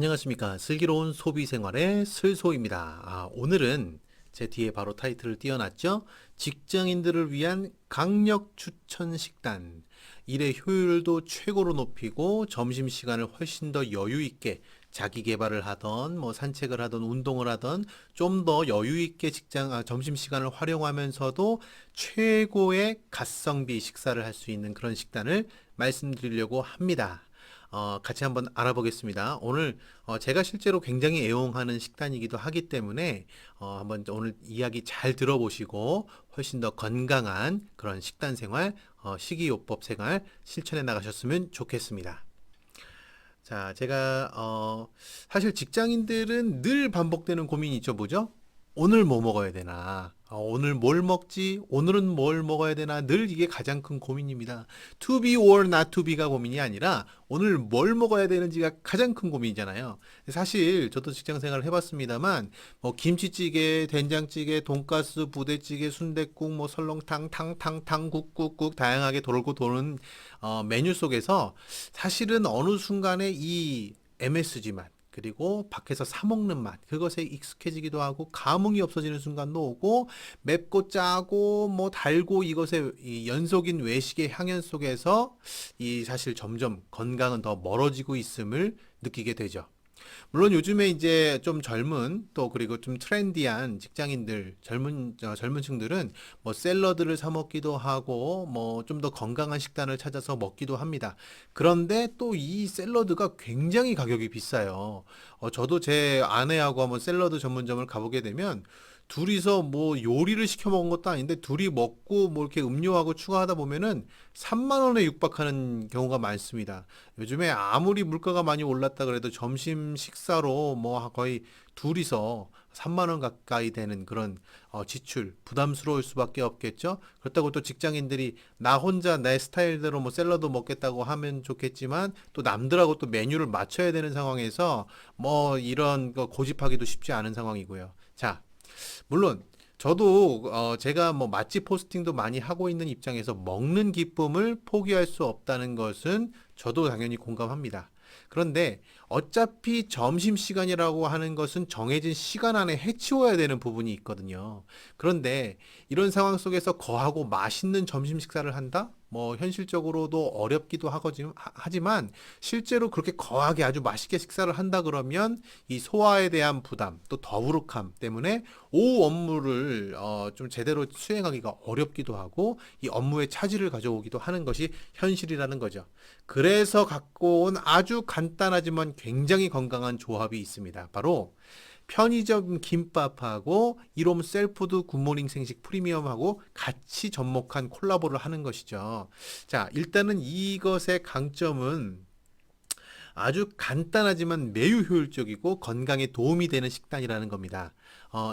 안녕하십니까. 슬기로운 소비생활의 슬소입니다. 오늘은 제 뒤에 바로 타이틀을 띄워놨죠. 직장인들을 위한 강력 추천 식단. 일의 효율도 최고로 높이고 점심시간을 훨씬 더 여유 있게 자기 개발을 하던 산책을 하던 운동을 하던 좀 더 여유 있게 점심시간을 활용하면서도 최고의 가성비 식사를 할 수 있는 그런 식단을 말씀드리려고 합니다. 같이 한번 알아보겠습니다. 오늘 제가 실제로 굉장히 애용하는 식단이기도 하기 때문에 한번 오늘 이야기 잘 들어보시고 훨씬 더 건강한 그런 식단 생활, 식이요법 생활 실천해 나가셨으면 좋겠습니다. 자, 제가 사실 직장인들은 늘 반복되는 고민이 있죠, 뭐죠? 오늘 뭐 먹어야 되나? 오늘 뭘 먹지? 오늘은 뭘 먹어야 되나? 늘 이게 가장 큰 고민입니다. To be or not to be가 고민이 아니라 오늘 뭘 먹어야 되는지가 가장 큰 고민이잖아요. 사실 저도 직장 생활을 해봤습니다만 김치찌개, 된장찌개, 돈가스, 부대찌개, 순댓국, 설렁탕, 탕, 국국국 다양하게 돌고 도는 메뉴 속에서 사실은 어느 순간에 이 MSG 맛 그리고 밖에서 사 먹는 맛 그것에 익숙해지기도 하고 감흥이 없어지는 순간도 오고 맵고 짜고 달고 이것의 이 연속인 외식의 향연 속에서 이 사실 점점 건강은 더 멀어지고 있음을 느끼게 되죠. 물론 요즘에 이제 좀 젊은 또 그리고 좀 트렌디한 직장인들 젊은 층들은 샐러드를 사 먹기도 하고 좀 더 건강한 식단을 찾아서 먹기도 합니다. 그런데 또 이 샐러드가 굉장히 가격이 비싸요. 저도 제 아내하고 한번 샐러드 전문점을 가보게 되면 둘이서 요리를 시켜 먹은 것도 아닌데 둘이 먹고 이렇게 음료하고 추가하다 보면은 3만 원에 육박하는 경우가 많습니다. 요즘에 아무리 물가가 많이 올랐다 그래도 점심 식사로 거의 둘이서 3만 원 가까이 되는 그런 지출 부담스러울 수밖에 없겠죠. 그렇다고 또 직장인들이 나 혼자 내 스타일대로 샐러드 먹겠다고 하면 좋겠지만 또 남들하고 또 메뉴를 맞춰야 되는 상황에서 이런 거 고집하기도 쉽지 않은 상황이고요. 자, 물론 저도 제가 맛집 포스팅도 많이 하고 있는 입장에서 먹는 기쁨을 포기할 수 없다는 것은 저도 당연히 공감합니다. 그런데 어차피 점심시간이라고 하는 것은 정해진 시간 안에 해치워야 되는 부분이 있거든요. 그런데 이런 상황 속에서 거하고 맛있는 점심 식사를 한다? 현실적으로도 어렵기도 하지만 실제로 그렇게 거하게 아주 맛있게 식사를 한다 그러면 이 소화에 대한 부담 또 더부룩함 때문에 오후 업무를 좀 제대로 수행하기가 어렵기도 하고 이 업무에 차질을 가져오기도 하는 것이 현실이라는 거죠. 그래서 갖고 온 아주 간단하지만 굉장히 건강한 조합이 있습니다. 바로 편의점 김밥하고 이롬 셀푸드 굿모닝 생식 프리미엄하고 같이 접목한 콜라보를 하는 것이죠. 자, 일단은 이것의 강점은 아주 간단하지만 매우 효율적이고 건강에 도움이 되는 식단이라는 겁니다.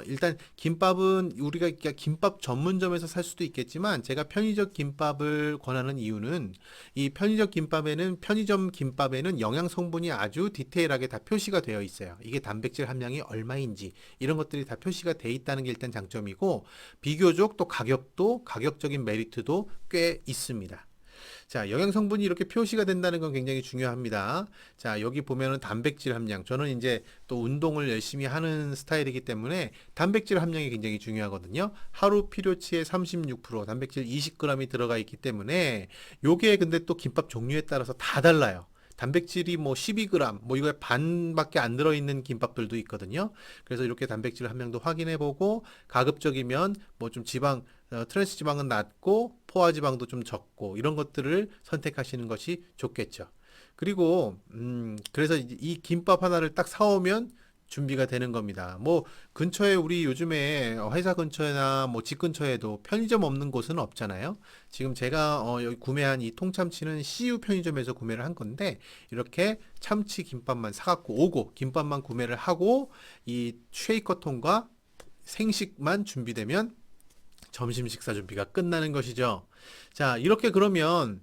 일단 김밥은 우리가 김밥 전문점에서 살 수도 있겠지만 제가 편의점 김밥을 권하는 이유는 이 편의점 김밥에는 영양 성분이 아주 디테일하게 다 표시가 되어 있어요. 이게 단백질 함량이 얼마인지 이런 것들이 다 표시가 돼 있다는 게 일단 장점이고 비교적 또 가격적인 메리트도 꽤 있습니다. 자, 영양 성분이 이렇게 표시가 된다는 건 굉장히 중요합니다. 자, 여기 보면은 단백질 함량. 저는 이제 또 운동을 열심히 하는 스타일이기 때문에 단백질 함량이 굉장히 중요하거든요. 하루 필요치의 36%, 단백질 20g이 들어가 있기 때문에 요게 근데 또 김밥 종류에 따라서 다 달라요. 단백질이 12g, 이거에 반밖에 안 들어있는 김밥들도 있거든요. 그래서 이렇게 단백질 함량도 확인해보고 가급적이면 좀 트랜스 지방은 낮고 포화 지방도 좀 적고 이런 것들을 선택하시는 것이 좋겠죠. 그리고 그래서 이 김밥 하나를 딱 사오면 준비가 되는 겁니다. 근처에 우리 요즘에 회사 근처나 집 근처에도 편의점 없는 곳은 없잖아요. 지금 제가 여기 구매한 이 통참치는 CU 편의점에서 구매를 한 건데 이렇게 참치 김밥만 사갖고 오고 김밥만 구매를 하고 이 쉐이커 통과 생식만 준비되면 점심 식사 준비가 끝나는 것이죠. 자, 이렇게 그러면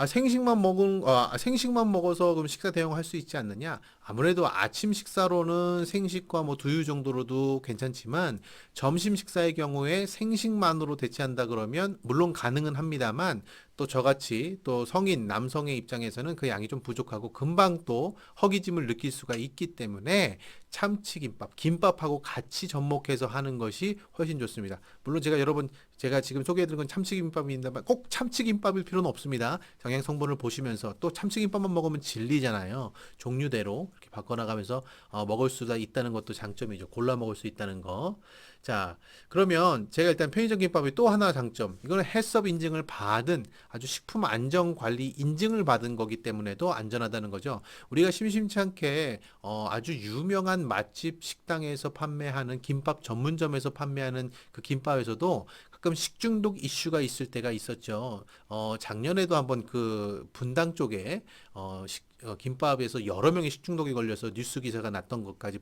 생식만 먹어서 그럼 식사 대용할 수 있지 않느냐? 아무래도 아침 식사로는 생식과 두유 정도로도 괜찮지만 점심 식사의 경우에 생식만으로 대체한다 그러면 물론 가능은 합니다만 또 저같이 또 성인 남성의 입장에서는 그 양이 좀 부족하고 금방 또 허기짐을 느낄 수가 있기 때문에 참치김밥, 김밥하고 같이 접목해서 하는 것이 훨씬 좋습니다. 물론 제가 지금 소개해드린 건 참치김밥입니다만 꼭 참치김밥일 필요는 없습니다. 영양 성분을 보시면서 또 참치김밥만 먹으면 질리잖아요. 종류대로 이렇게 바꿔나가면서 먹을 수가 있다는 것도 장점이죠. 골라 먹을 수 있다는 거. 자, 그러면 제가 일단 편의점 김밥의 또 하나 장점. 이거는 해썹 인증을 받은 아주 식품 안전 관리 인증을 받은 거기 때문에도 안전하다는 거죠. 우리가 심심치 않게 아주 유명한 맛집 식당에서 판매하는 김밥 전문점에서 판매하는 그 김밥에서도 가끔 식중독 이슈가 있을 때가 있었죠. 작년에도 한번 그 분당 쪽에 김밥에서 여러 명이 식중독에 걸려서 뉴스 기사가 났던 것까지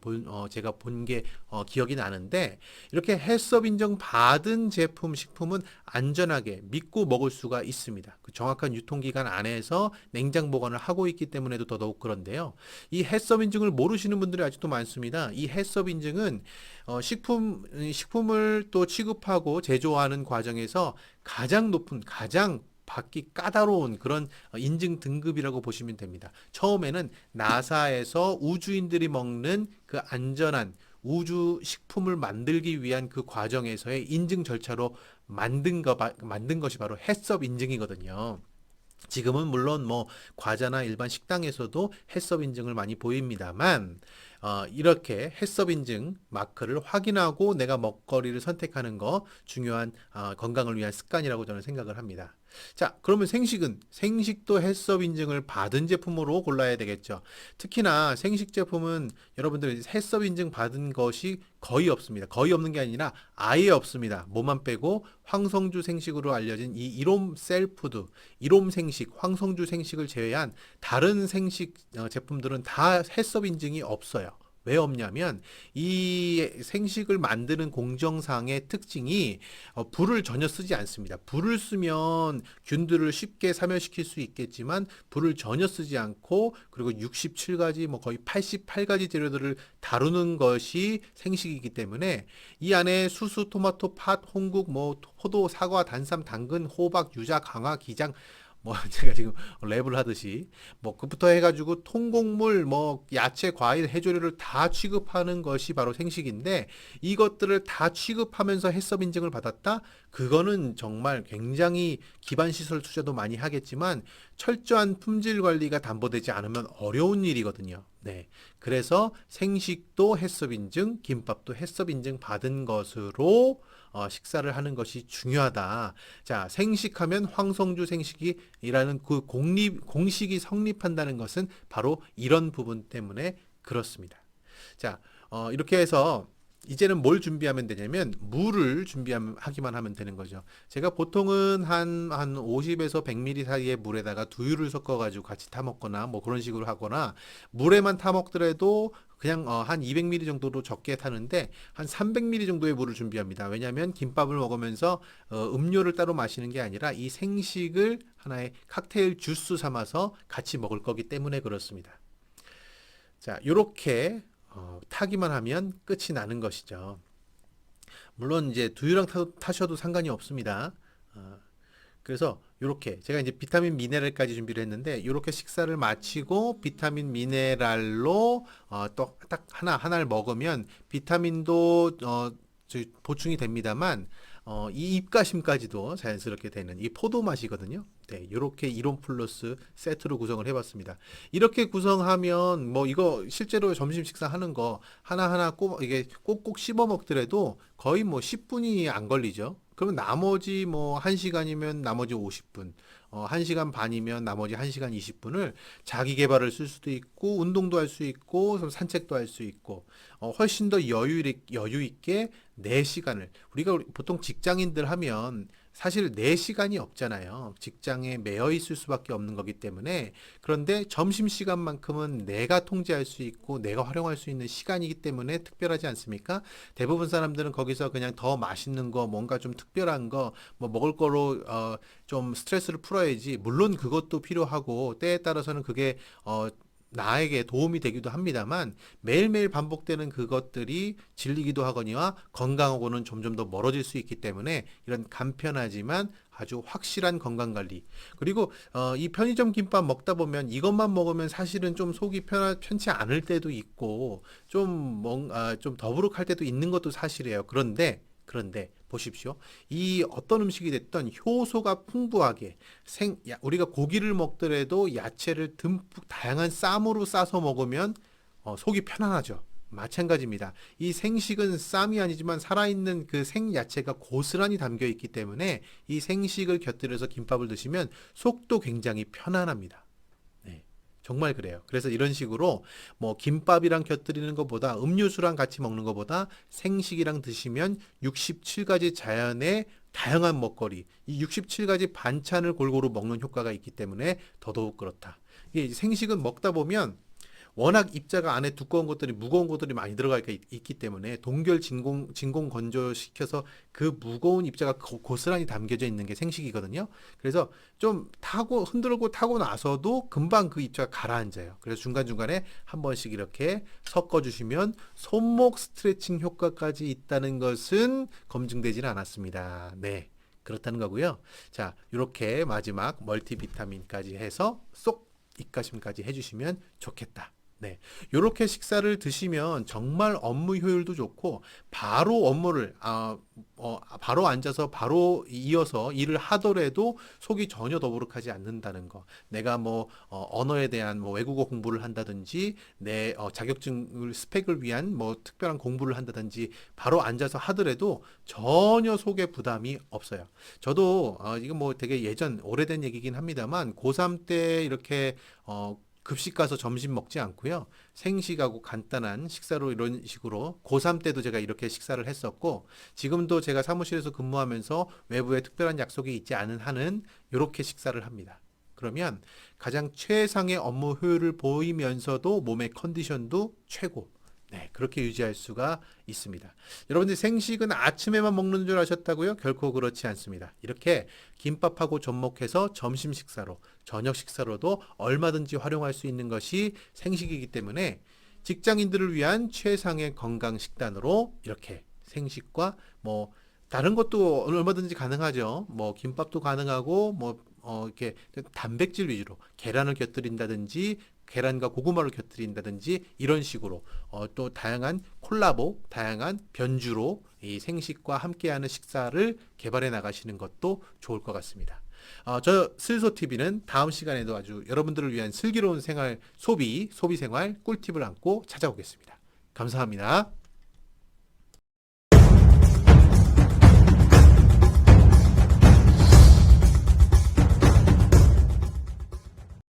제가 본 게 기억이 나는데 이렇게 해썹 인정 받은 제품, 식품은 안전하게 믿고 먹을 수가 있습니다. 그 정확한 유통기간 안에서 냉장 보관을 하고 있기 때문에도 더더욱 그런데요. 이 해썹 인증을 모르시는 분들이 아직도 많습니다. 이 해썹 인증은 식품을 또 취급하고 제조하는 과정에서 가장 높은, 가장 받기 까다로운 그런 인증 등급이라고 보시면 됩니다. 처음에는 나사에서 우주인들이 먹는 그 안전한 우주 식품을 만들기 위한 그 과정에서의 인증 절차로 만든 것이 바로 해썹 인증이거든요. 지금은 물론 뭐 과자나 일반 식당에서도 해썹 인증을 많이 보입니다만 이렇게 해썹 인증 마크를 확인하고 내가 먹거리를 선택하는 거 중요한 건강을 위한 습관이라고 저는 생각을 합니다. 자, 그러면 생식도 해썹 인증을 받은 제품으로 골라야 되겠죠. 특히나 생식 제품은 여러분들 해썹 인증 받은 것이 거의 없습니다. 거의 없는 게 아니라 아예 없습니다. 뭐만 빼고 황성주 생식으로 알려진 이 이롬 셀푸드, 이롬 생식, 황성주 생식을 제외한 다른 생식 제품들은 다 해썹 인증이 없어요. 왜 없냐면 이 생식을 만드는 공정상의 특징이 불을 전혀 쓰지 않습니다. 불을 쓰면 균들을 쉽게 사멸시킬 수 있겠지만 불을 전혀 쓰지 않고 그리고 67가지 뭐 거의 88가지 재료들을 다루는 것이 생식이기 때문에 이 안에 수수, 토마토, 팥, 홍국, 뭐 포도, 사과, 단삼, 당근, 호박, 유자, 강화, 기장 뭐 제가 지금 랩을 하듯이 뭐 그부터 해가지고 통곡물 뭐 야채 과일 해조류를 다 취급하는 것이 바로 생식인데 이것들을 다 취급하면서 해썹 인증을 받았다 그거는 정말 굉장히 기반 시설 투자도 많이 하겠지만 철저한 품질 관리가 담보되지 않으면 어려운 일이거든요. 네. 그래서 생식도 해썹 인증, 김밥도 해썹 인증 받은 것으로 식사를 하는 것이 중요하다. 자, 생식하면 황성주 생식이라는 그 공식이 성립한다는 것은 바로 이런 부분 때문에 그렇습니다. 자, 이렇게 해서 이제는 뭘 준비하면 되냐면 물을 준비하기만 하면 되는 거죠. 제가 보통은 한 50에서 100ml 사이의 물에다가 두유를 섞어가지고 같이 타 먹거나 뭐 그런 식으로 하거나 물에만 타 먹더라도 그냥 한 200ml 정도로 적게 타는데 한 300ml 정도의 물을 준비합니다. 왜냐하면 김밥을 먹으면서 음료를 따로 마시는 게 아니라 이 생식을 하나의 칵테일 주스 삼아서 같이 먹을 거기 때문에 그렇습니다. 자, 요렇게 타기만 하면 끝이 나는 것이죠. 물론 이제 두유랑 타셔도 상관이 없습니다. 그래서 이렇게 제가 이제 비타민 미네랄까지 준비를 했는데 이렇게 식사를 마치고 비타민 미네랄로 또 딱 하나를 먹으면 비타민도 보충이 됩니다만 이 입가심까지도 자연스럽게 되는 이 포도 맛이거든요. 네, 이렇게 이론 플러스 세트로 구성을 해봤습니다. 이렇게 구성하면 뭐 이거 실제로 점심 식사하는 거 하나하나 이게 꼭꼭 씹어 먹더라도 거의 뭐 10분이 안 걸리죠. 그러면 나머지 뭐 1시간이면 나머지 50분, 1시간 반이면 나머지 1시간 20분을 자기 개발을 쓸 수도 있고, 운동도 할 수 있고, 산책도 할 수 있고, 훨씬 더 여유 있게 내 시간을, 우리가 보통 직장인들 하면 사실 내 시간이 없잖아요. 직장에 매여 있을 수밖에 없는 거기 때문에 그런데 점심시간만큼은 내가 통제할 수 있고 내가 활용할 수 있는 시간이기 때문에 특별하지 않습니까? 대부분 사람들은 거기서 그냥 더 맛있는 거 뭔가 좀 특별한 거 뭐 먹을 거로 좀 스트레스를 풀어야지 물론 그것도 필요하고 때에 따라서는 그게 나에게 도움이 되기도 합니다만 매일매일 반복되는 그것들이 질리기도 하거니와 건강하고는 점점 더 멀어질 수 있기 때문에 이런 간편하지만 아주 확실한 건강 관리. 그리고 이 편의점 김밥 먹다 보면 이것만 먹으면 사실은 좀 속이 편치 않을 때도 있고 좀 더부룩할 때도 있는 것도 사실이에요. 그런데 보십시오. 이 어떤 음식이 됐든 효소가 풍부하게 우리가 고기를 먹더라도 야채를 듬뿍 다양한 쌈으로 싸서 먹으면 속이 편안하죠. 마찬가지입니다. 이 생식은 쌈이 아니지만 살아있는 그 생야채가 고스란히 담겨 있기 때문에 이 생식을 곁들여서 김밥을 드시면 속도 굉장히 편안합니다. 네, 정말 그래요. 그래서 이런 식으로 뭐 김밥이랑 곁들이는 것보다 음료수랑 같이 먹는 것보다 생식이랑 드시면 67가지 자연의 다양한 먹거리, 이 67가지 반찬을 골고루 먹는 효과가 있기 때문에 더더욱 그렇다. 이게 생식은 먹다 보면 워낙 입자가 안에 두꺼운 것들이 무거운 것들이 많이 들어가 있기 때문에 동결 진공 건조시켜서 그 무거운 입자가 고스란히 담겨져 있는 게 생식이거든요. 그래서 좀 흔들고 타고 나서도 금방 그 입자가 가라앉아요. 그래서 중간중간에 한 번씩 이렇게 섞어주시면 손목 스트레칭 효과까지 있다는 것은 검증되지는 않았습니다. 네. 그렇다는 거고요. 자, 이렇게 마지막 멀티비타민까지 해서 쏙 입가심까지 해주시면 좋겠다. 네, 이렇게 식사를 드시면 정말 업무 효율도 좋고 바로 바로 앉아서 바로 이어서 일을 하더라도 속이 전혀 더부룩하지 않는다는 거. 내가 언어에 대한 외국어 공부를 한다든지 내 자격증 스펙을 위한 특별한 공부를 한다든지 바로 앉아서 하더라도 전혀 속에 부담이 없어요. 저도 이거 되게 오래된 얘기긴 합니다만 고3 때 이렇게 급식 가서 점심 먹지 않고요. 생식하고 간단한 식사로 이런 식으로 고3 때도 제가 이렇게 식사를 했었고 지금도 제가 사무실에서 근무하면서 외부에 특별한 약속이 있지 않은 한은 이렇게 식사를 합니다. 그러면 가장 최상의 업무 효율을 보이면서도 몸의 컨디션도 최고. 네, 그렇게 유지할 수가 있습니다. 여러분들 생식은 아침에만 먹는 줄 아셨다고요? 결코 그렇지 않습니다. 이렇게 김밥하고 접목해서 점심 식사로, 저녁 식사로도 얼마든지 활용할 수 있는 것이 생식이기 때문에 직장인들을 위한 최상의 건강 식단으로 이렇게 생식과 다른 것도 얼마든지 가능하죠. 김밥도 가능하고 이렇게 단백질 위주로 계란을 곁들인다든지 계란과 고구마를 곁들인다든지 이런 식으로 또 다양한 콜라보, 다양한 변주로 이 생식과 함께하는 식사를 개발해 나가시는 것도 좋을 것 같습니다. 저 슬소TV는 다음 시간에도 아주 여러분들을 위한 슬기로운 생활 소비 생활 꿀팁을 안고 찾아오겠습니다. 감사합니다.